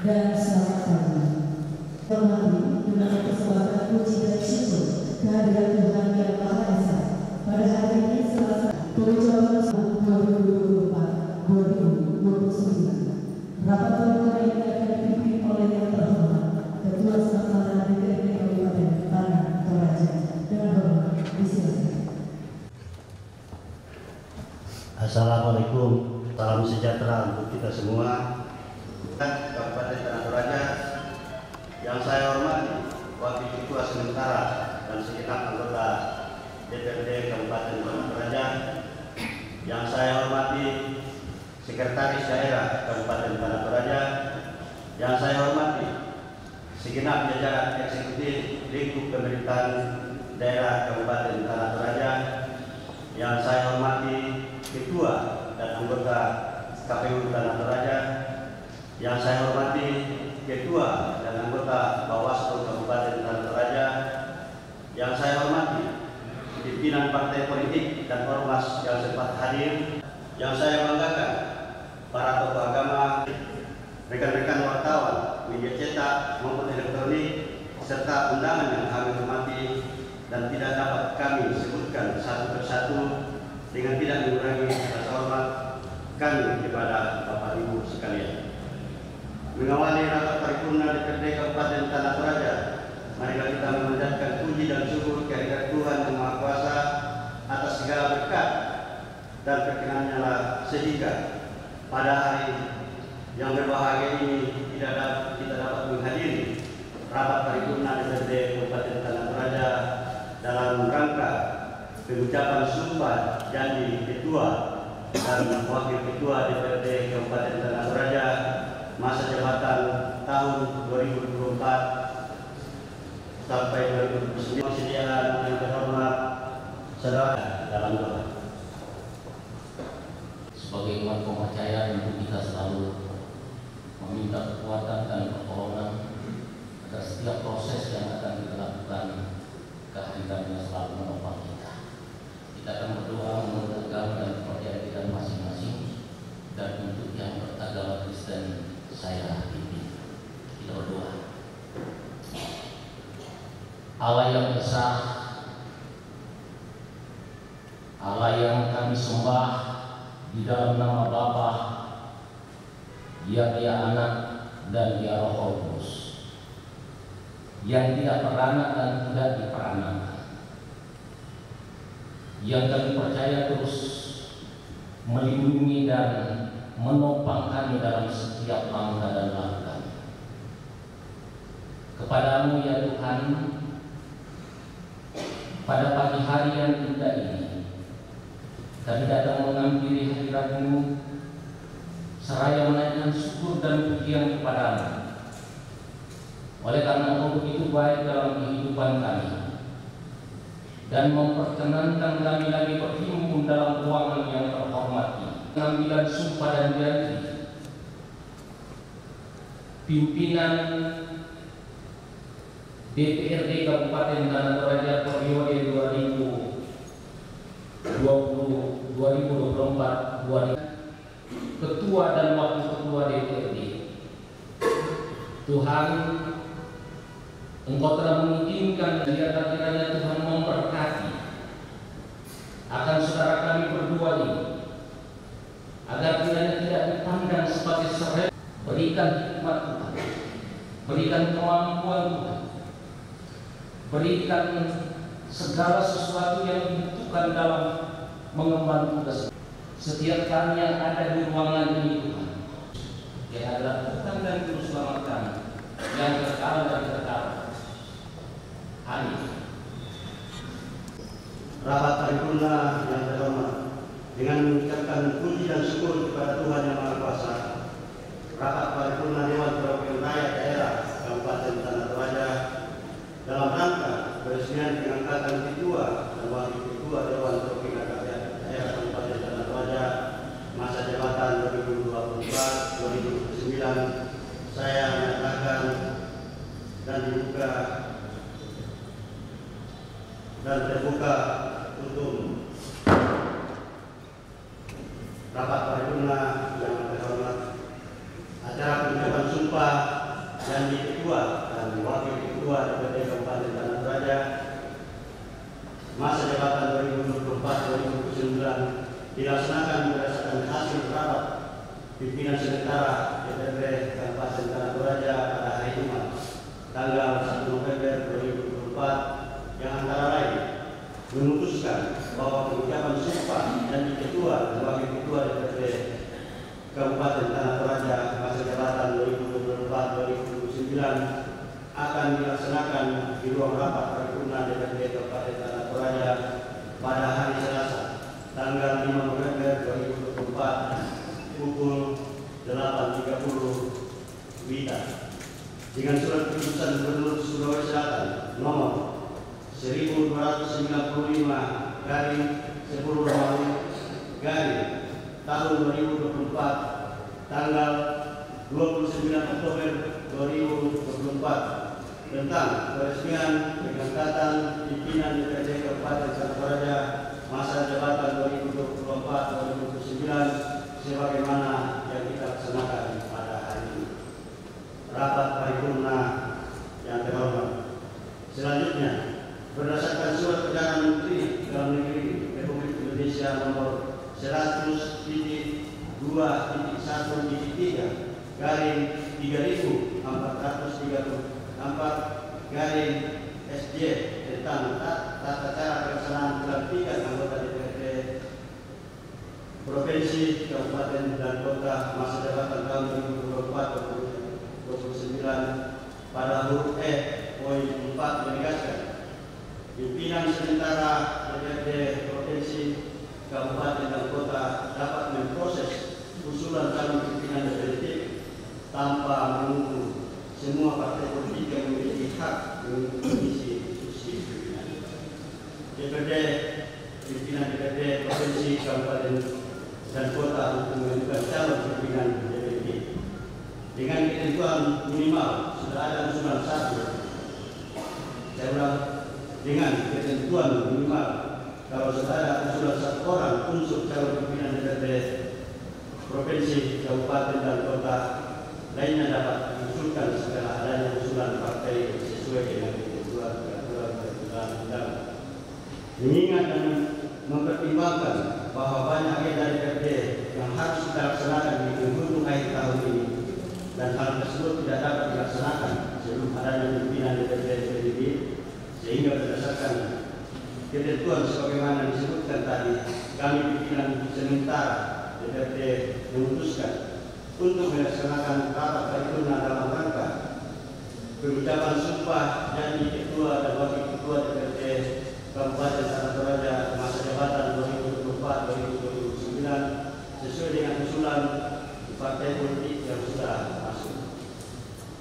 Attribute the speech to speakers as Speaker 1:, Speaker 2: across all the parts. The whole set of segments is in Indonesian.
Speaker 1: dan selamat pagi. Hormati dengan kesempatan puji dan syukur kehadiran Tuhan Yang Maha Esa pada hari ini Selasa 7 Agustus 2024-2029. Rapat paripurna ini akan dipimpin oleh Yang Terhormat Ketua Pelaksana DPRD Kabupaten Tanah Toraja. Dengan hormat disilakan.
Speaker 2: Assalamualaikum, salam sejahtera untuk kita semua. Kabupaten Tanah Toraja, yang saya hormati Wakil Ketua Sementara dan segenap anggota DPRD Kabupaten Tanah Toraja, yang saya hormati Sekretaris Daerah Kabupaten Tanah Toraja, yang saya hormati segenap jajaran eksekutif lingkup pemerintahan daerah Kabupaten Tanah Toraja, yang saya hormati Ketua dan anggota KPU Tanah Toraja, yang saya hormati Ketua dan anggota Bawaslu Kabupaten Tanah Toraja, yang saya hormati pimpinan partai politik dan ormas yang sempat hadir, yang saya banggakan para tokoh agama, rekan-rekan wartawan, media cetak maupun elektronik, serta undangan yang kami hormati dan tidak dapat kami sebutkan satu persatu dengan tidak mengurangi rasa hormat kami kepada Bapak Ibu sekalian. Mengawali rapat paripurna DPRD Kabupaten Tanah Toraja, marilah kita memanjatkan puji dan syukur kehadirat Tuhan Yang Maha Kuasa atas segala berkat dan perkenannya lah, sehingga pada hari yang berbahagia ini kita dapat menghadiri rapat paripurna DPRD Kabupaten Tanah Toraja dalam rangka pengucapan sumpah janji Ketua dan Wakil Ketua DPRD Kabupaten Tanah Toraja masa jabatan tahun 2024 sampai 2029. Persediaan yang terhormat saudara dalam doa.
Speaker 3: Sebagai umat kepercayaan untuk kita selalu meminta kekuatan dan pertolongan atas setiap proses yang akan kita lakukan, kehadirannya selalu menopang kita. Kita akan berdoa menurut agama dan kepercayaan kita masing-masing, dan untuk yang beragama Kristen saya pimpin. Kita berdoa. Allah yang Esa, Allah yang kami sembah di dalam nama Bapa, Dia Anak dan Dia Roh Kudus. yang tidak beranak dan tidak diperanakan, yang kami percaya terus melindungi dan menopang kami dalam setiap langkah dan langkah. Kepadamu ya Tuhan, pada pagi hari yang indah ini, kami datang menghampiri hadirat-Mu seraya menaikkan syukur dan pujian kepadamu. Oleh karena Engkau begitu baik dalam kehidupan kami dan memperkenankan kami lagi berhimpun dalam ruangan yang terhormat ini. Pengambilan sumpah dan janji pimpinan DPRD Kabupaten Tanah Toraja periode 2024, Ketua dan Wakil Ketua DPRD. Tuhan, Engkau telah mengizinkan kiranya Tuhan memberkati akan saudara kami berdua ini, agar kiranya tidak dipandang sebagai serai. Berikan hikmat Tuhan, berikan kemampuan Tuhan, berikan segala sesuatu yang dibutuhkan dalam mengemban tugas. Setiap kami yang ada di ruangan ini Tuhan, yang adalah Tuhan dan Juru Selamat kami yang kekal dan kekal. Amin.
Speaker 2: Rapat paripurna yang terhormat, dengan mengucapkan puji dan syukur kepada Tuhan Yang Maha Kuasa, rapat paripurna Dewan Perwakilan Rakyat Daerah Kabupaten Tanah Toraja dalam rangka peresmian pengangkatan Ketua dan Wakil Ketua Dewan Perwakilan Rakyat Daerah Kabupaten Tanah Toraja masa jabatan 2024-2029, saya menyatakan dan dibuka dan terbuka untuk rapat paripurna yang terhormat. Acara pengucapan sumpah janji Ketua dan Wakil Ketua DPRD Kabupaten Tanah Toraja masa jabatan 2024-2029 dilaksanakan berdasarkan hasil rapat pimpinan sementara DPRD Kabupaten Tanah Toraja pada hari Jumat tanggal 1 November 2024, yang antara lain memutuskan bahwa pengucapan sumpah janji Ketua dan Wakil Ketua DPRD Kabupaten Tanah Toraja masa jabatan 2024-2029 akan dilaksanakan di ruang rapat paripurna DPRD Kabupaten Tanah Toraja pada hari Selasa tanggal 5 November 2024 pukul 8.30 WITA dengan surat keputusan Gubernur Sulawesi Selatan nomor 1295 garing 10 Romawi garing tahun 2024 tanggal 29 Oktober 2024 tentang peresmian pengangkatan pimpinan DPRD Kabupaten Tanah Toraja masa jabatan 2024-2029 sebagaimana yang kita laksanakan pada hari ini. Rapat paripurna yang terhormat, selanjutnya berdasarkan surat edaran Menteri Dalam Negeri Republik Indonesia nomor 100.2.1.3 garing 3434 garing SJ tentang tata cara pelaksanaan pelantikan anggota DPRD Provinsi, Kabupaten dan Kota masa jabatan tahun 2024-2029 pada huruf E poin 4 menegaskan pimpinan sementara DPRD Provinsi, Kabupaten dan Kota dapat memproses usulan calon pimpinan DPRD tanpa menunggu semua partai politik yang memiliki hak mengisi kursi pimpinan DPRD. Pimpinan DPRD Provinsi, Kabupaten dan Kota untuk menentukan calon pimpinan DPRD dengan ketentuan minimal sudah ada usulan satu. Saya ulang, dengan ketentuan minimal kalau sudah ada usulan satu orang unsur calon pimpinan DPRD Provinsi, Kabupaten dan Kota lainnya dapat diusulkan setelah adanya usulan partai sesuai dengan ketentuan peraturan undang. Mengingat dan mempertimbangkan bahwa banyak agenda DPRD yang harus kita laksanakan di penghujung akhir tahun ini dan hal tersebut tidak dapat dilaksanakan sebelum adanya pimpinan DPRD ketentuan sebagaimana disebutkan tadi, kami pimpinan sementara DPRD memutuskan untuk melaksanakan rapat paripurna dalam rangka pengucapan sumpah janji ketua dan wakil ketua DPRD Kabupaten Tanah Toraja masa jabatan 2024-2029 sesuai dengan usulan partai politik yang sudah masuk.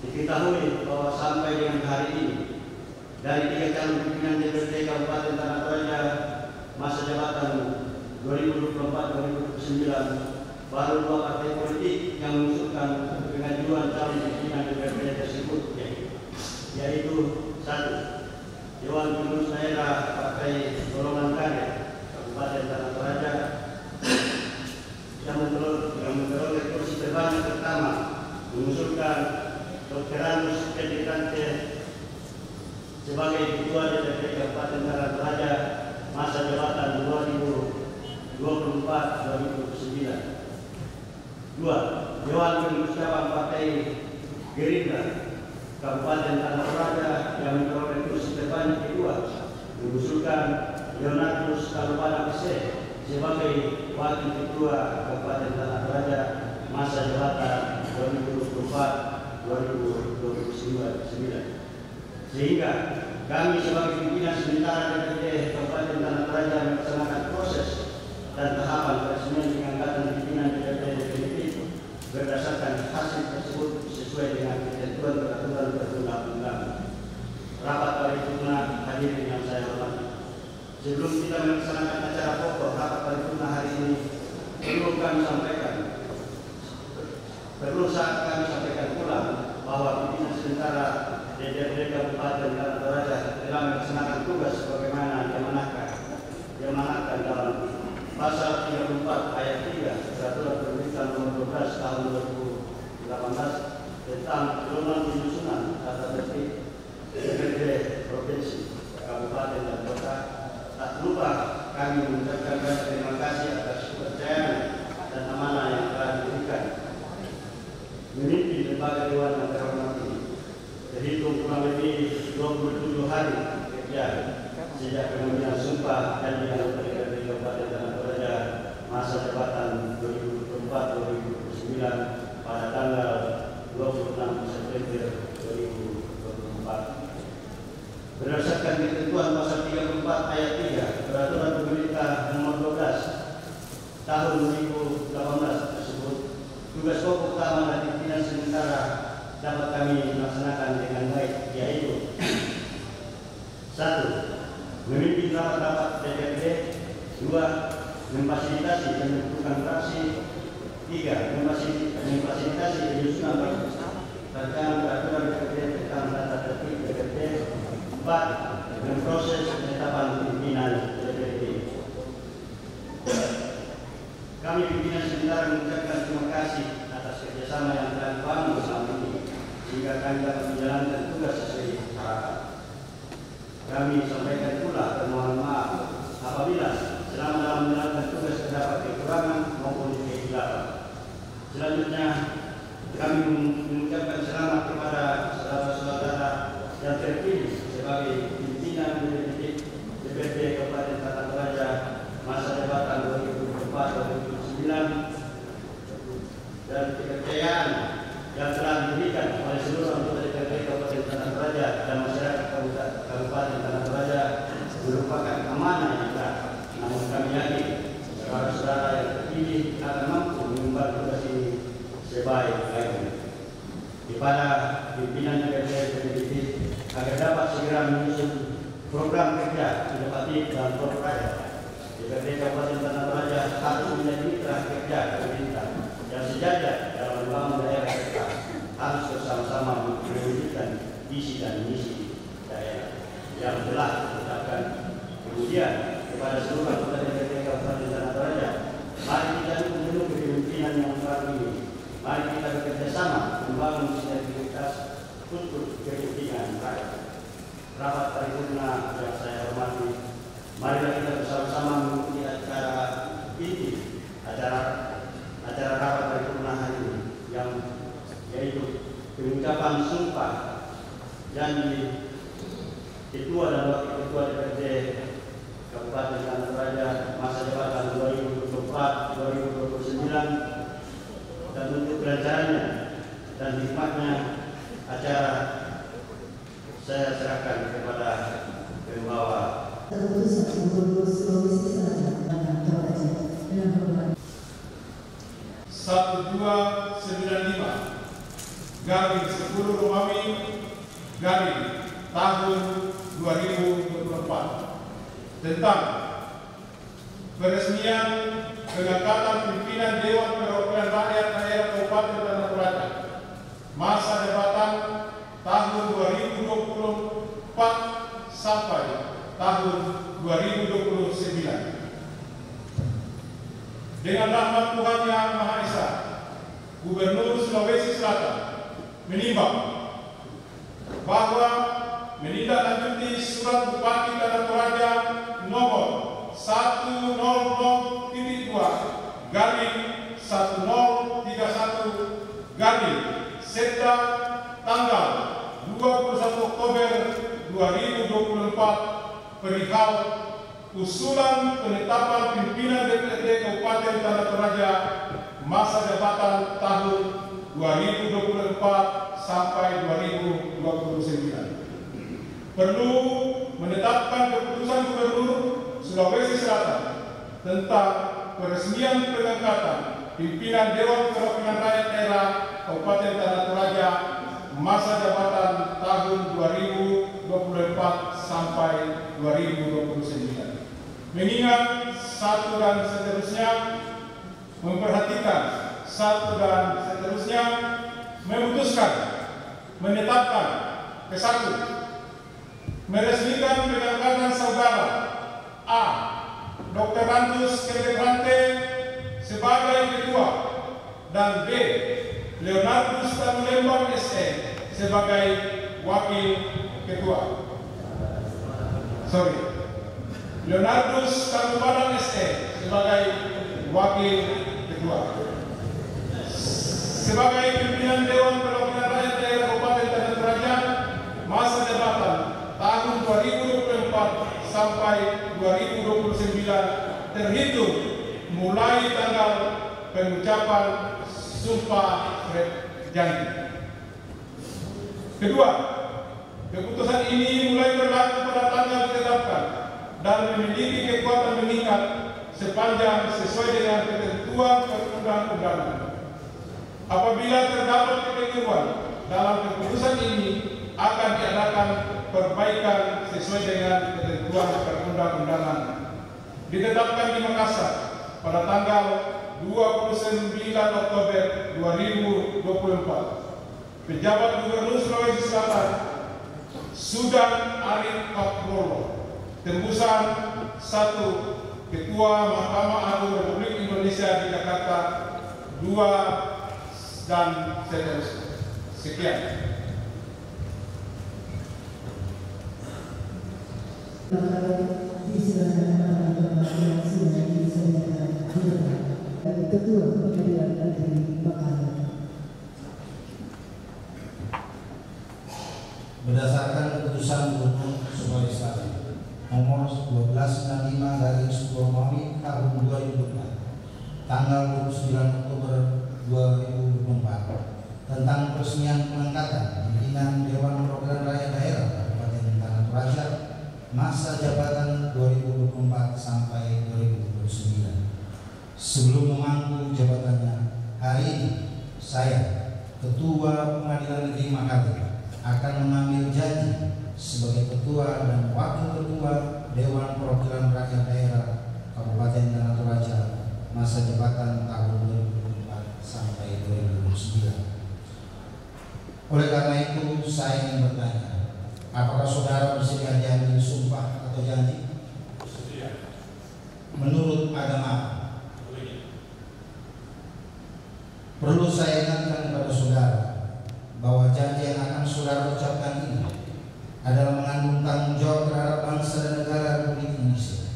Speaker 2: Diketahui bahwa sampai dengan hari ini dari 3 calon pimpinan DPRD Kabupaten Tanah Toraja masa jabatan 2024-2029 baru 2 partai politik yang mengusulkan pengajuan calon pimpinan DPRD tersebut, yaitu 1. Dewan Pengurus Daerah Partai Golongan Karya Kabupaten Tanah Toraja yang memperoleh kursi terbanyak pertama mengusulkan Dr. Anus Pendikrante sebagai ketua DPRD Kabupaten Tanah Toraja masa jabatan 2024-2029. 2. Dewan Pengurus Cabang Partai Gerindra Kabupaten Tanah Toraja yang memperoleh kursi terbanyak kedua mengusulkan Leonardus Kalupana PC sebagai wakil ketua Kabupaten Tanah Toraja masa jabatan 2024-2029. Sehingga kami sebagai pimpinan sementara DPRD Kabupaten Tanah Toraja melaksanakan proses dan tahapan peresmian pengangkatan pimpinan DPRD definitif berdasarkan hasil tersebut sesuai dengan ketentuan peraturan perundang-undangan. Rapat paripurna hadirin yang saya hormati. Sebelum kita melaksanakan acara pokok rapat paripurna hari ini, perlu kami sampaikan pula bahwa pimpinan sementara DPRD Kabupaten Tanah Toraja telah melaksanakan tugas sebagaimana diamanatkan dalam Pasal 34 ayat 3 Peraturan Pemerintah Nomor 12 Tahun 2018 tentang pedoman penyusunan tata tertib DPRD Provinsi, Kabupaten dan Kota. Tak lupa kami mengucapkan terima kasih atas kepercayaan dan amanah yang telah diberikan memimpin lembaga dewan yang terhormat ini. Terhitung kurang lebih 27 hari kerja sejak pengambilan sumpah dan dianggap DPRD Kabupaten Tanah Toraja masa jabatan 2024-2029 pada tanggal 26 September 2024. Berdasarkan ketentuan pasal 34 ayat 3 Peraturan Pemerintah Nomor 12 Tahun 2018 tersebut, tugas pokok utama dan pimpinan sementara dapat kami laksanakan dengan baik, yaitu 1. Memimpin rapat-rapat DPRD. 2. Memfasilitasi pembentukan fraksi. 3. Memfasilitasi penyusunan rancangan peraturan DPRD tentang tata tertib DPRD. 4. Memproses penetapan pimpinan DPRD. Kami pimpinan sementara mengucapkan terima kasih atas kerjasama yang telah dibangun selama ini sehingga kami dapat menjalankan tugas sesuai harapan. Kami sampaikan pula permohonan maaf apabila selama dalam menjalankan tugas terdapat kekurangan maupun kehilapan. Selanjutnya, kami mengucapkan selamat kepada saudara-saudara yang terpilih sebagai pimpinan DPRD Kabupaten Tanah Toraja masa jabatan 2024-2029 dan kepercayaan yang telah diberikan oleh seluruh anggota DPRD Kabupaten Tanah Toraja dan masyarakat Kabupaten Tanah Toraja merupakan amanah yang berat. Namun kami yakin saudara-saudara yang terpilih akan mampu mengemban tugas ini sebaik-baiknya. Kepada pimpinan DPRD definitif agar dapat segera menyusun program kerja inovatif dan berupaya, DPRD Kabupaten Tanah Toraja harus menjadi mitra kerja pemerintah yang sejajar dalam membangun daerah kita, harus bersama-sama mewujudkan visi dan misi daerah yang telah ditetapkan. Kemudian kepada seluruh anggota DPRD Kabupaten Tanah Toraja, mari kita dukung penuh kepemimpinan yang baru ini. Mari kita bekerja sama membangun sinergitas untuk kepentingan rakyat. Rapat paripurna yang saya hormati, marilah kita bersama-sama mengikuti acara inti acara rapat paripurna hari ini, yang yaitu pengucapan sumpah janji ketua dan wakil ketua DPRD Kabupaten Tanah Toraja masa jabatan 2024-2029, dan untuk kelancarannya dan hikmatnya acara saya serahkan kepada pembawa.
Speaker 1: Keputusan Gubernur Sulawesi Selatan Tanah Toraja dengan hormat
Speaker 4: 1295 garing 10 Romawi garing tahun 2024 tentang peresmian pengangkatan pimpinan Dewan Perwakilan Rakyat Daerah Kabupaten Tanah Toraja masa jabatan tahun 2024 sampai tahun 2029. Dengan rahmat Tuhan Yang Maha Esa, Gubernur Sulawesi Selatan menimbang bahwa menindaklanjuti Surat Bupati Tanah Toraja nomor 100-1031-Setda tanggal 21 Oktober 2024 perihal usulan penetapan pimpinan DPRD Kabupaten Tanah Toraja masa jabatan tahun 2024 sampai 2029. Perlu menetapkan keputusan Gubernur Sulawesi Selatan tentang peresmian pengangkatan pimpinan Dewan Perwakilan Rakyat Daerah Kabupaten Tanah Toraja masa jabatan tahun 2024 sampai 2029. Mengingat satu dan seterusnya, memperhatikan satu dan seterusnya, memutuskan menetapkan ke-1 meresmikan pengangkatan saudara A. Dr. Antus Kedebrante sebagai ketua dan B. Leonardus Tanulembang SE sebagai wakil ketua. Leonardus Tanulembang SE sebagai wakil ketua. Sebagai pimpinan Dewan Perwakilan Rakyat Daerah Kabupaten Tanah Toraja masa jabatan tahun 2024 sampai 2029 terhitung mulai tanggal pengucapan sumpah janji. Kedua, keputusan ini mulai berlaku pada tanggal ditetapkan dan memiliki kekuatan mengikat sepanjang sesuai dengan ketentuan perundang-undangan. Apabila terdapat kekeliruan dalam keputusan ini, akan diadakan perbaikan sesuai dengan ketentuan perundang-undangan. Ditetapkan di Makassar pada tanggal 29 Oktober 2024. Pejabat Gubernur Sulawesi Selatan Sudan Arif Paprolo, tembusan 1 Ketua Mahkamah Agung Republik Indonesia di Jakarta 2 dan seterusnya. Sekian.
Speaker 1: Ketua Pengadilan Negeri Makassar.
Speaker 5: Berdasarkan keputusan Gubernur Sulawesi Selatan nomor 1295 garing 10 Romawi tahun 2024 tanggal 29 Oktober 2024 tentang peresmian pengangkatan pimpinan Dewan Perwakilan Rakyat Daerah Kabupaten Tanah Toraja masa jabatan 2024 sampai 2029. Sebelum memangku jabatannya, hari ini saya, Ketua Pengadilan Negeri Makassar, akan mengambil janji sebagai Ketua dan Wakil Ketua Dewan Perwakilan Rakyat Daerah Kabupaten Tanah Toraja masa jabatan tahun 2024 sampai 2029. Oleh karena itu, saya ingin bertanya, apakah saudara bersedia diambil sumpah atau janji? Menurut agama, perlu saya ingatkan kepada saudara bahwa janji yang akan saudara ucapkan ini adalah mengandung tanggung jawab terhadap bangsa dan negara Republik Indonesia,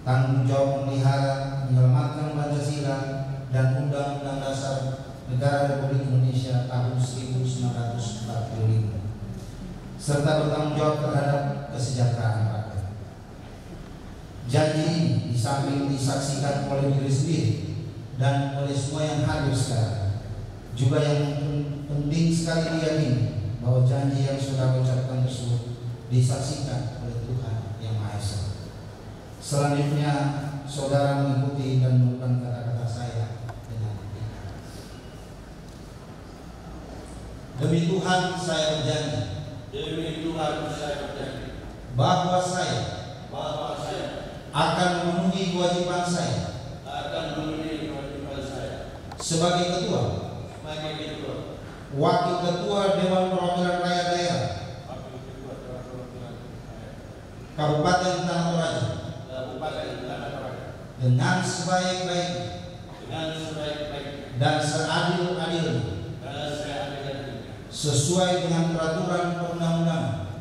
Speaker 5: tanggung jawab memelihara, menyelamatkan Pancasila dan Undang-Undang Dasar Negara Republik Indonesia tahun 1945, serta bertanggung jawab terhadap kesejahteraan rakyat. Janji ini di samping disaksikan oleh diri sendiri dan oleh semua yang hadir sekarang, juga yang penting sekali diyakini bahwa janji yang sudah ucapkan tersebut disaksikan oleh Tuhan Yang Maha Esa. Selanjutnya, saudara mengikuti dan mengulang kata-kata saya dengan ikhlas. Demi Tuhan saya berjanji.
Speaker 6: Demi Tuhan saya berjanji
Speaker 5: Bahwa saya akan memenuhi kewajiban saya sebagai ketua, wakil ketua Dewan Perwakilan Rakyat Daerah Kabupaten Tanah Toraja dengan sebaik-baiknya dan seadil-adilnya sesuai dengan peraturan perundang-undangan,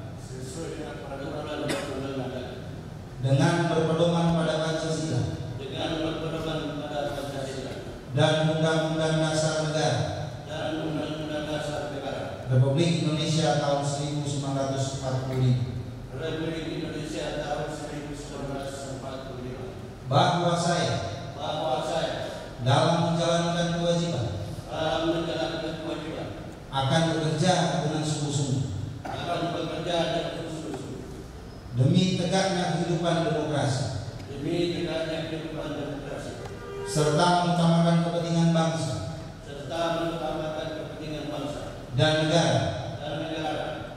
Speaker 5: dengan berpedoman pada Pancasila dan Undang-Undang Dasar Negara Republik Indonesia tahun 1945, bahwa saya dalam menjalankan kewajiban akan bekerja dengan sungguh-sungguh demi tegaknya kehidupan demokrasi, serta mengutamakan kepentingan bangsa dan negara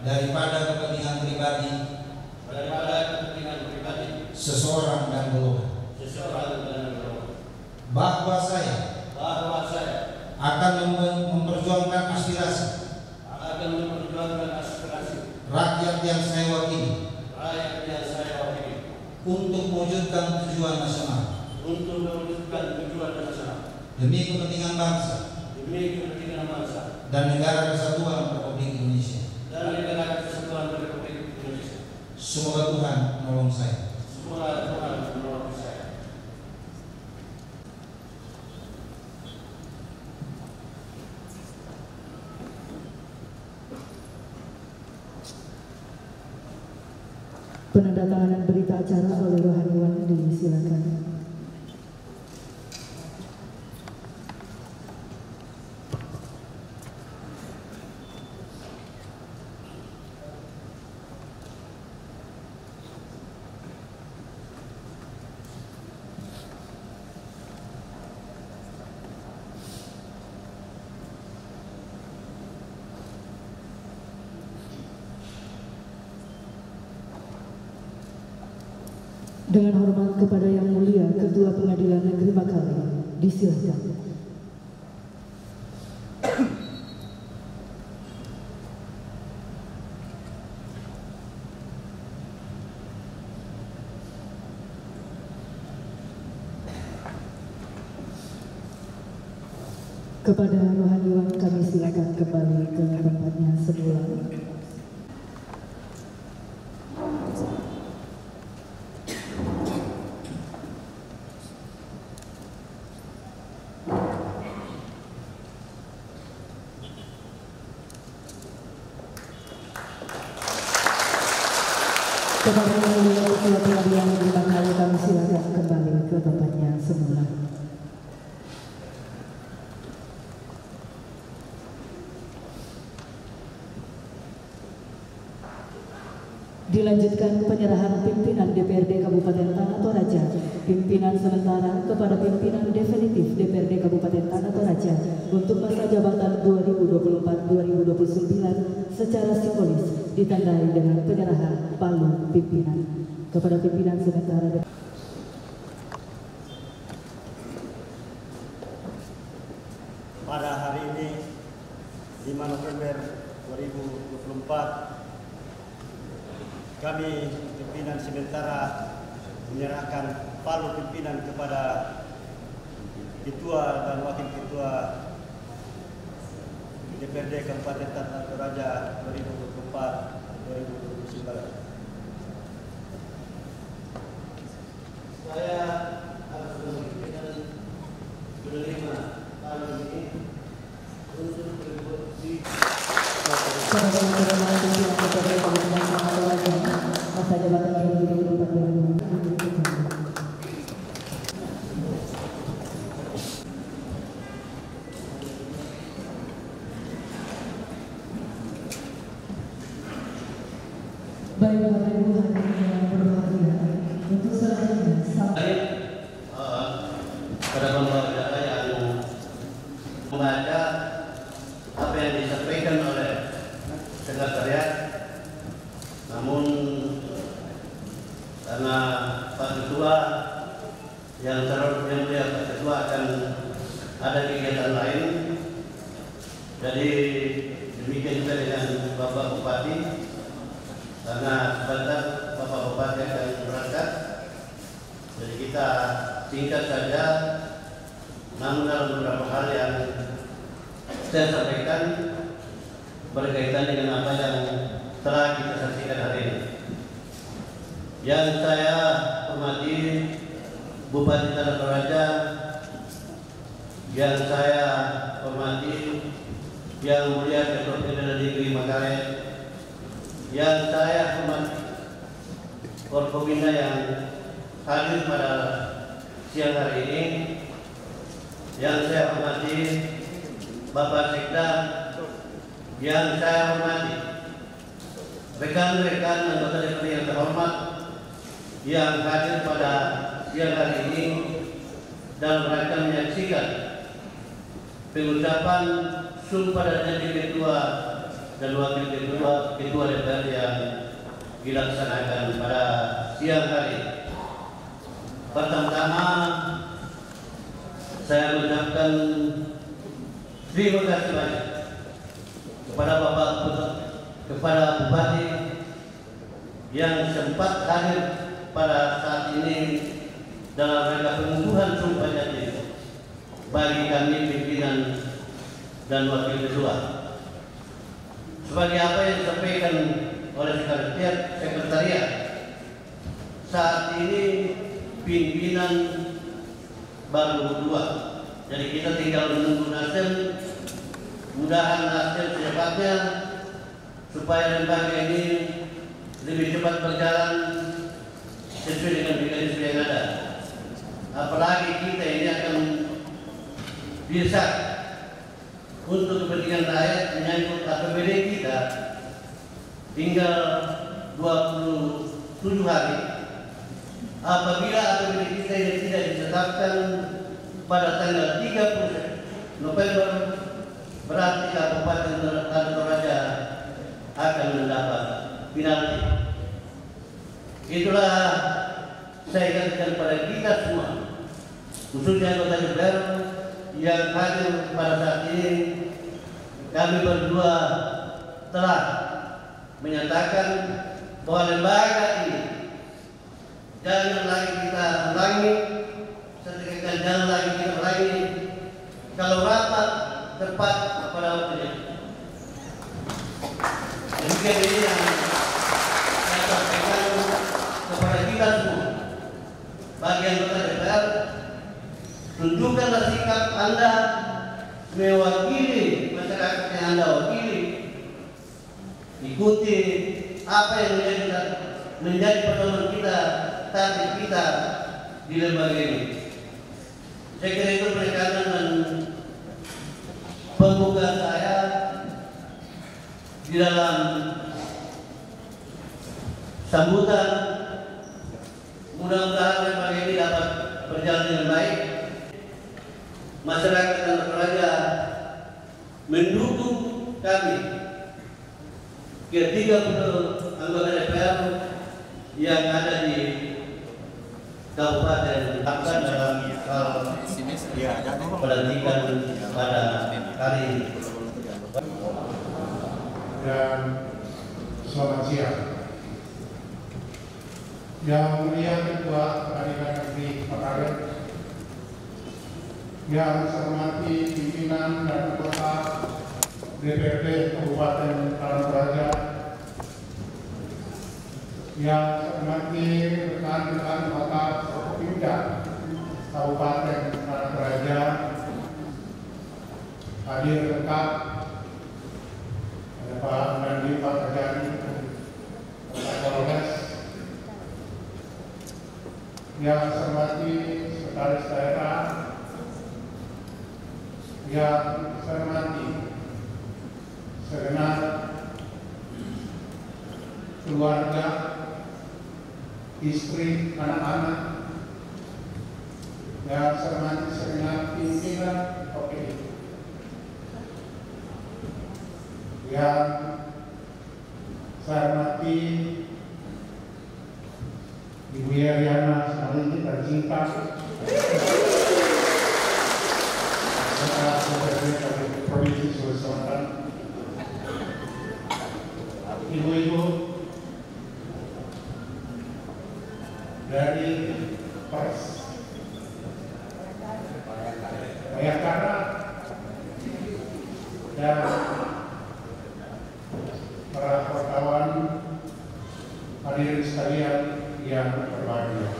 Speaker 5: daripada kepentingan pribadi seseorang dan golongan. Bahwa saya akan memperjuangkan aspirasi rakyat yang saya wakili untuk mewujudkan tujuan nasional demi kepentingan bangsa dan negara kesatuan Republik Indonesia. Semoga Tuhan menolong saya.
Speaker 1: Penandatanganan berita acara oleh rohaniwan disilakan. Dengan hormat kepada Yang Mulia Ketua Pengadilan Negeri Makale, disilakan. Kepada rohaniwan kami silakan kembali ke tempatnya semula. Kepada Yang Mulia Ketua Pengadilan Negeri Makale kami silakan kembali ke tempatnya semula. Dilanjutkan penyerahan pimpinan DPRD Kabupaten Tanah Toraja, pimpinan sementara kepada pimpinan definitif DPRD Kabupaten Tanah Toraja untuk masa jabatan 2024-2029 secara simbolis ditandai dengan penyerahan palu pimpinan kepada pimpinan sementara.
Speaker 2: Pada hari ini 5 November 2024 kami pimpinan sementara menyerahkan palu pimpinan kepada Ketua dan Wakil Ketua DPRD Kabupaten Tanah Toraja 2024-2029. Saya harus menerima palu ini untuk berbuat
Speaker 1: Masa jabatan 2024-2029. Baik Bapak Ibu hadirin yang berbahagia, untuk selanjutnya
Speaker 2: pada pembawa data yang membaca apa yang disampaikan oleh sekretariat, namun karena Pak Ketua yang mulia Pak Ketua akan ada kegiatan lain, jadi demikian juga dengan Bapak Bupati, karena sebentar Bapak Bupati akan berangkat, jadi kita singkat saja. Namun dalam beberapa hal yang saya sampaikan berkaitan dengan apa yang telah kita saksikan hari ini. Yang saya hormati Bupati Tanah Toraja, yang saya hormati Yang Mulia Ketua Pengadilan Negeri Manggarai, yang saya hormati Forkopimda yang hadir pada siang hari ini, yang saya hormati Bapak Sekda, yang saya hormati rekan-rekan anggota DPR yang terhormat yang hadir pada siang hari ini dalam rangka menyaksikan pengucapan sumpah dan janji Ketua dan Wakil Ketua DPR yang dilaksanakan pada siang hari. Pertama-tama saya mengucapkan terima kasih banyak kepada Bupati yang sempat hadir pada saat ini dalam rangka pengukuhan sumpah janji bagi kami pimpinan dan Wakil Ketua. Sebagai apa yang disampaikan oleh sekretariat, saat ini pimpinan baru 2, jadi kita tinggal menunggu Nasdem. Mudahan Nasdem secepatnya supaya lembaga ini lebih cepat berjalan sesuai dengan mekanisme yang ada. Apalagi kita ini akan bisa untuk kepentingan rakyat menyangkut APBD kita tinggal 27 hari. Apabila APBD kita ini tidak ditetapkan pada tanggal 30 November, berarti Kabupaten Tanah Toraja akan mendapat penalti. Itulah saya katakan pada kita semua, khususnya anggota DPR yang hadir pada saat ini. Kami berdua telah menyatakan bahwa lembaga ini jangan lagi kita ulangi, jangan lagi kita ulangi kalau rapat tepat pada waktunya. Demikian ini yang saya sampaikan kepada kita semua. Bagi anggota DPR, tunjukkanlah sikap Anda mewakili masyarakat yang Anda wakili. Ikuti apa yang menjadi pedoman kita, target kita di lembaga ini. Saya kira itu penekanan dan pembukaan saya di dalam sambutan. Mudah-mudahan lembaga ini dapat berjalan dengan baik. Masyarakat Tanah Toraja mendukung kami ke-30 anggota DPR yang ada di Kabupaten Tangerang dalam pelantikan pada hari ini.
Speaker 4: Dan selamat siang. Yang Mulia Ketua Pengadilan Negeri Manggarai, yang saya hormati pimpinan dan anggota DPRD Kabupaten Tanah Toraja, yang saya hormati rekan-rekan anggota Forkopimda Kabupaten Tanah Toraja, hadir lengkap ada Pak Nandi, Pak Kajari, Pak Kapolres, yang saya hormati sekretaris daerah, yang saya hormati segenap keluarga, istri, anak-anak, dan saya hormati segenap pimpinan OPD yang saya hormati Ibu Yariana Semalingi tercinta, Sekretariat Provinsi Sulawesi Selatan, ibu-ibu dari Pers, Bayangkara, dan para wartawan, hadirin sekalian yang berbahagia.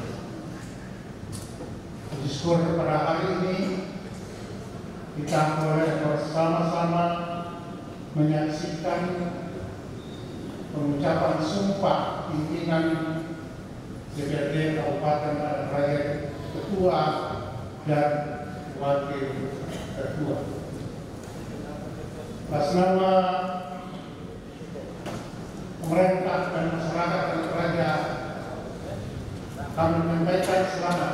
Speaker 4: Puji syukur pada hari ini kita boleh bersama-sama menyaksikan pengucapan sumpah pimpinan DPRD Kabupaten Tanah Raya, Ketua dan Wakil Ketua. Atas nama pemerintah dan masyarakat Tanah Raya, kami menyampaikan selamat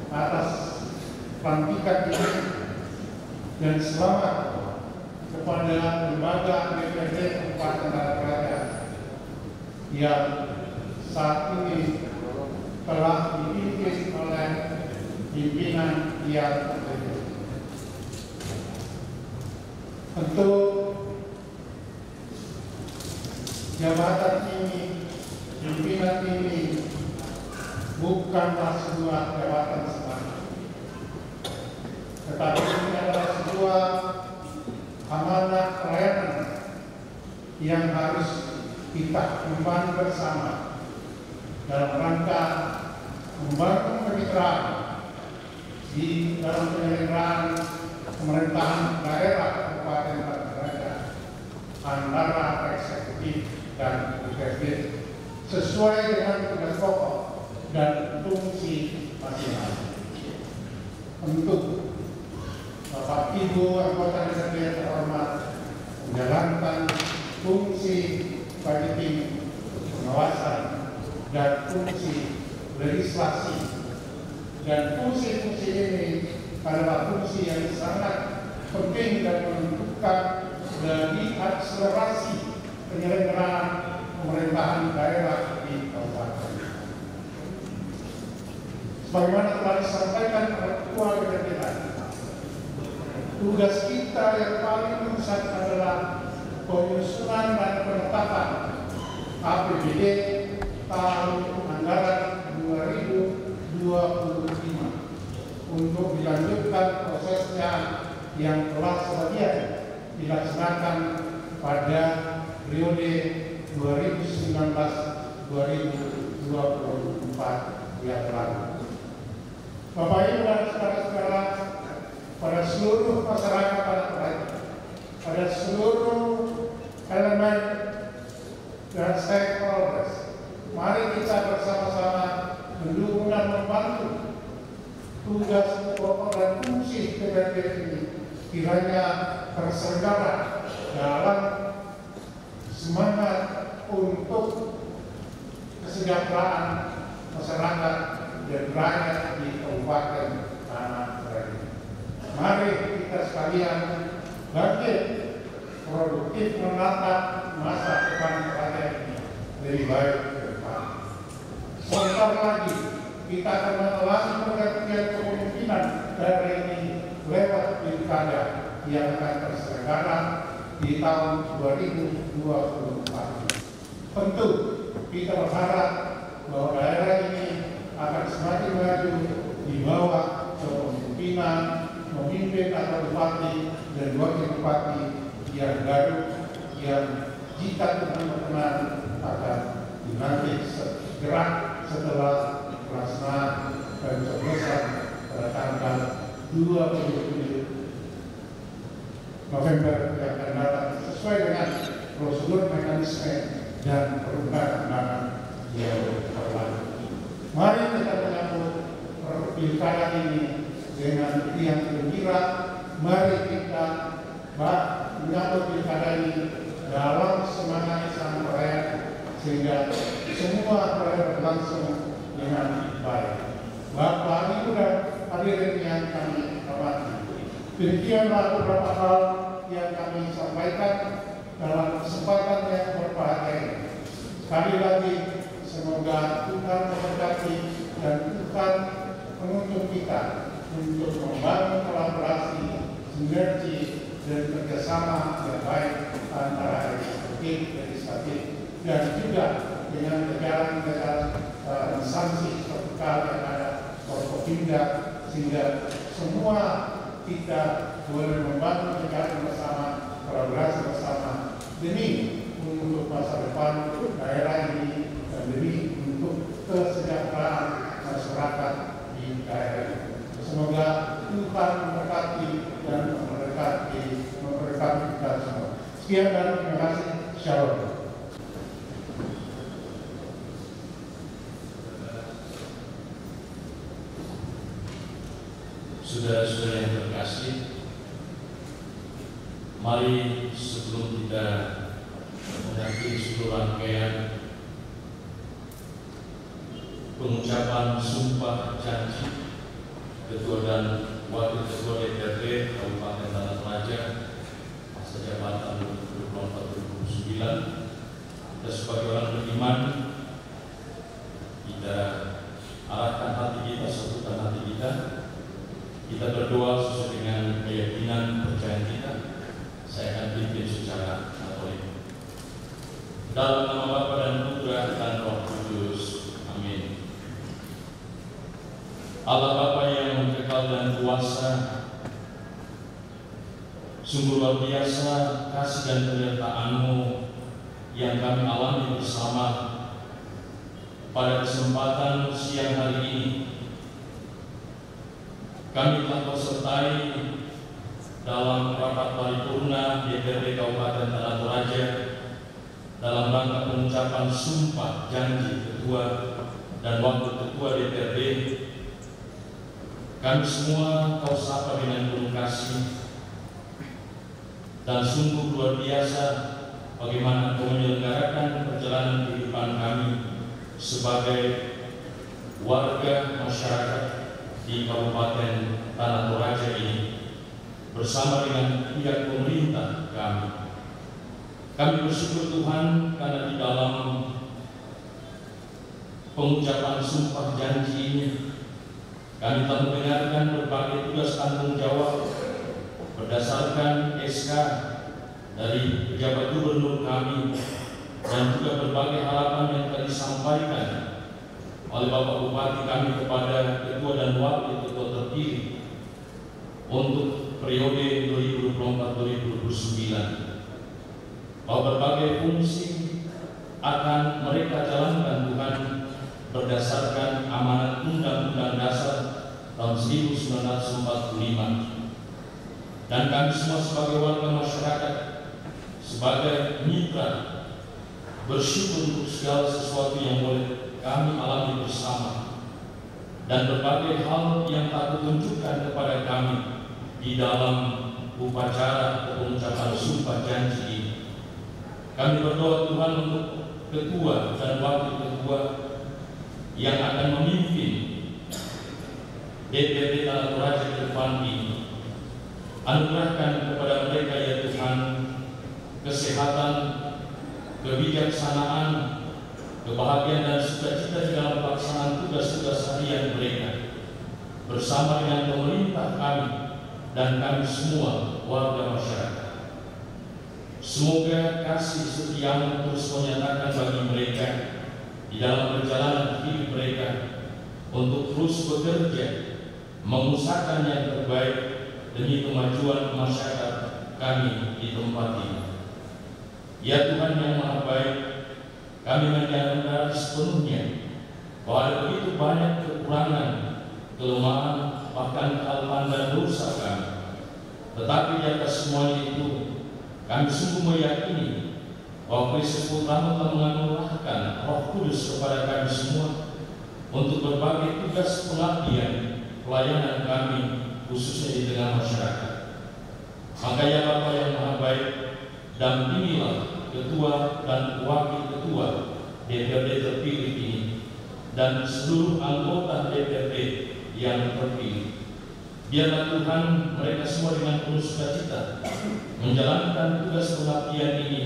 Speaker 4: atas pelantikan ini dan selamat kepada lembaga DPRD Kabupaten Tanah Raya yang saat ini telah dipimpin oleh pimpinan yang terpilih. Tentu jabatan ini, pimpinan ini bukanlah sebuah jabatan semata, tetapi ini adalah sebuah amanah pelayanan yang harus kita emban bersama dalam rangka membangun kemitraan di dalam penyelenggaraan pemerintahan daerah Kabupaten Tanah Raya antara eksekutif dan legislatif sesuai dengan tugas pokok dan fungsi masing-masing. Untuk Bapak Ibu anggota DPR terhormat menjalankan fungsi budgeting, pengawasan, dan fungsi legislasi, dan fungsi-fungsi ini adalah fungsi yang sangat penting dan menentukan bagi akselerasi penyelenggaraan pemerintahan daerah di kabupaten. Sebagaimana telah disampaikan oleh Ketua DPRD, tugas kita yang paling pusat adalah penyusunan dan penetapan APBD tahun anggaran 2025 untuk dilanjutkan prosesnya yang telah sebagian dilaksanakan pada periode 2019-2024 yang lalu. Bapak Ibu dan saudara-saudara, pada seluruh masyarakat Tanah Raya, pada seluruh elemen dan stakeholders, mari kita bersama-sama mendukung dan membantu tugas pokok dan fungsi DPRD ini kiranya terselenggara dalam semangat untuk kesejahteraan masyarakat dan rakyat di Kabupaten Tanah Raya. Mari kita sekalian bangkit produktif menatap masa depan rakyat ini lebih baik ke depan. Sebentar lagi kita akan mengalami pergantian kepemimpinan daerah ini lewat pilkada yang akan terselenggara di tahun 2024. Tentu kita berharap bahwa daerah ini akan semakin maju di bawah kepemimpinan memimpin atau bupati dan wakil bupati yang baru, yang jika Tuhan berkenan akan dilantik segera setelah pelaksanaan pencoblosan pada tanggal 27 November yang akan datang sesuai dengan prosedur, mekanisme, dan perundang-undangan yang berlaku. Mari kita menyambut pilkada ini dengan yang gembira. Mari kita menyambut pilkada ini dalam semangat sang perayaan sehingga semua berlangsung dengan baik. Bapak Ibu dan hadirin yang kami hormati, demikianlah beberapa hal yang kami sampaikan dalam kesempatan yang berbahagia ini. Sekali lagi, semoga Tuhan memberkati dan Tuhan menuntun kita untuk membangun kolaborasi, sinergi, dan kerjasama yang baik antara eksekutif, legislatif, dan juga dengan negara-negara instansi vertikal yang ada Forkopimda, sehingga semua kita boleh membangun negara bersama, kolaborasi bersama demi untuk masa depan daerah ini dan demi untuk kesejahteraan masyarakat di daerah ini. Semoga Tuhan memberkati dan memberkati kita semua. Sekian dan terima kasih. Shalom.
Speaker 7: Saudara-saudara yang terkasih, mari sebelum kita mengakhiri seluruh rangkaian pengucapan sumpah janji Ketua dan Wakil Ketua DPRD Kabupaten Tanah Toraja masa jabatan 2024-2029, kita sebagai orang beriman, kita arahkan hati kita, satukan hati kita berdoa sesuai dengan keyakinan percayaan kita. Saya akan pimpin secara katolik. Dalam nama Bapa dan Putra dan Roh Kudus. Amin. Allah Bapa yang kekal dan kuasa, sungguh luar biasa kasih dan penyertaan-Mu yang kami alami bersama pada kesempatan siang hari ini. Kami telah bersertai dalam rapat paripurna DPRD Kabupaten Tanah Toraja dalam rangka pengucapan sumpah janji Ketua dan Wakil Ketua DPRD. Kami semua Kau sapa dengan penuh kasih, dan sungguh luar biasa bagaimana Kau menyelenggarakan perjalanan kehidupan kami sebagai warga masyarakat di Kabupaten Tanah Toraja ini bersama dengan pihak pemerintah kami. Kami bersyukur Tuhan karena di dalam pengucapan sumpah janji ini kami telah mendengarkan berbagai tugas tanggung jawab berdasarkan SK dari pejabat gubernur kami dan juga berbagai harapan yang telah disampaikan oleh Bapak Bupati kami kepada Ketua dan Wakil Ketua terpilih untuk periode 2024-2029. Bahwa berbagai fungsi akan mereka jalankan Tuhan berdasarkan amanat Undang-Undang Dasar tahun 1945. Dan kami semua sebagai warga masyarakat, sebagai mitra, bersyukur untuk segala sesuatu yang boleh kami alami bersama, dan berbagai hal yang tak ditunjukkan kepada kami di dalam upacara pengucapan sumpah janji ini. Kami berdoa Tuhan untuk Ketua dan Wakil Ketua yang akan memimpin DPRD Tanah Toraja ke depan ini. Anugerahkan kepada mereka ya Tuhan kesehatan, kebijaksanaan, kebahagiaan dan sukacita di dalam pelaksanaan tugas-tugas harian mereka bersama dengan pemerintah kami dan kami semua warga masyarakat. Semoga kasih setia-Mu terus menyatakan bagi mereka di dalam perjalanan hidup mereka untuk terus bekerja mengusahakan yang terbaik demi kemajuan masyarakat kami di tempat ini. Ya Tuhan yang Maha Baik, kami menyadari sepenuhnya bahwa ada begitu banyak kekurangan, kelemahan, bahkan kesalahan dan dosa kami. Tetapi di atas semuanya itu, kami sungguh meyakini bahwa Kristus Utama telah menganugerahkan Roh Kudus kepada kami semua untuk berbagai tugas pengabdian pelayanan kami, khususnya di tengah masyarakat. Maka ya Bapa yang Maha Baik, dampingilah Ketua dan Wakil Ketua DPRD terpilih ini dan seluruh anggota DPRD yang terpilih. Biarlah Tuhan mereka semua dengan penuh sukacita menjalankan tugas pengabdian ini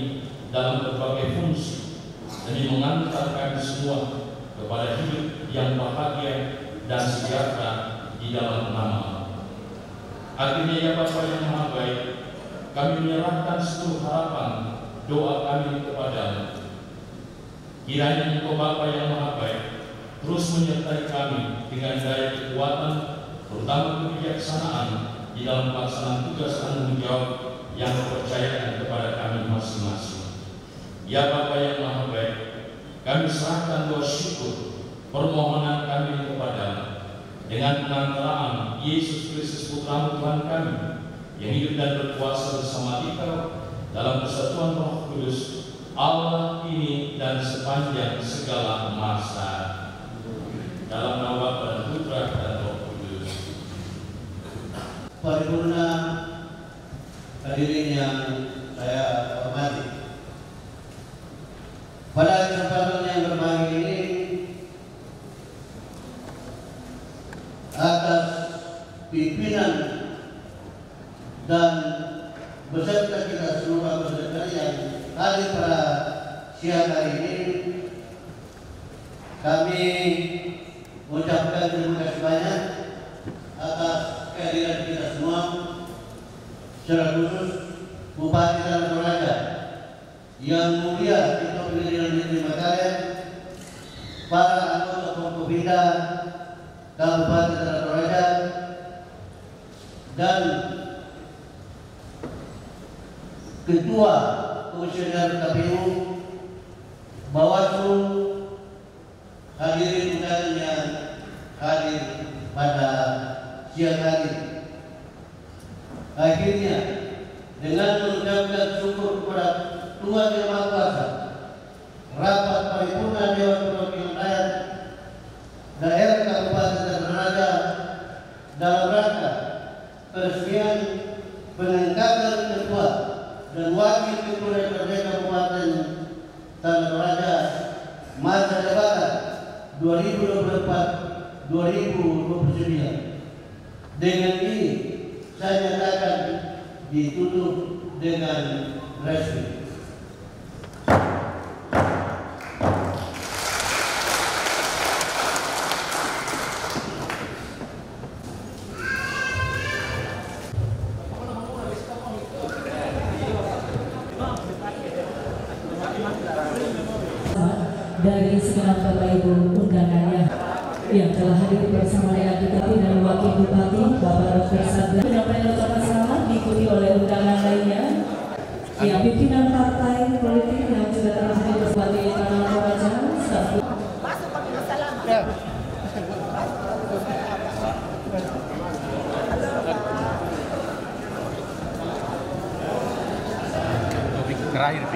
Speaker 7: dalam berbagai fungsi demi mengantar kami semua kepada hidup yang bahagia dan sejahtera di dalam nama. Akhirnya ya Bapa yang Maha Baik, kami menyerahkan seluruh harapan doa kami kepadamu. Kiranya Engkau Bapa yang Maha Baik terus menyertai kami dengan daya kekuatan, terutama kebijaksanaan di dalam pelaksanaan tugas tanggung jawab yang dipercayakan kepada kami masing-masing. Ya Bapa yang Maha Baik, kami serahkan doa syukur permohonan kami kepadamu dengan pengantaraan Yesus Kristus Putra Tuhan kami yang hidup dan berkuasa bersama Dikau dalam persatuan Roh Kudus, Allah ini dan sepanjang segala masa. Dalam nama Bapa dan Putra dan Roh Kudus.
Speaker 2: Paripurna hadirin yang saya hormati, pada kesempatan yang berbahagia ini, atas pimpinan dan beserta kita semua beserta yang hadir pada siang hari ini, kami mengucapkan terima kasih banyak atas kehadiran kita semua, secara khusus Bupati Tanah Toraja yang mulia Ketua Pengadilan Negeri Mataram, para anggota Forkopimda Kabupaten Tanah Toraja, dan Ketua Komisioner KPU, Bawaslu, hadirin undangan yang hadir pada siang hari. Akhirnya dengan mengucapkan syukur kepada Tuhan Yang Maha Kuasa, rapat paripurna Dewan Perwakilan Rakyat daerah Kabupaten Tanah Toraja dalam rangka peresmian pengangkatan ketua dan wakil ketua DPRD Kabupaten Tanah Toraja masa jabatan 2024-2029. Dengan ini saya nyatakan ditutup dengan resmi.
Speaker 1: Dari segenap Bapak Ibu undangannya yang telah hadir bersama dengan Bupati dan Wakil Bupati Bapak Dr. Sabda, menyampaikan ucapan selamat diikuti oleh undangan lainnya yang pimpinan partai politik yang juga telah hadir Bupati Tanah Toraja,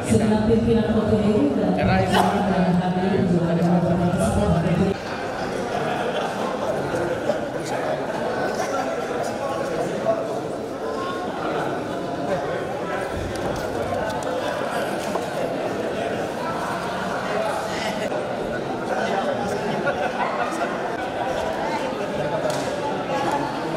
Speaker 1: segenap pimpinan OTW dan hadir juga dalam kesempatan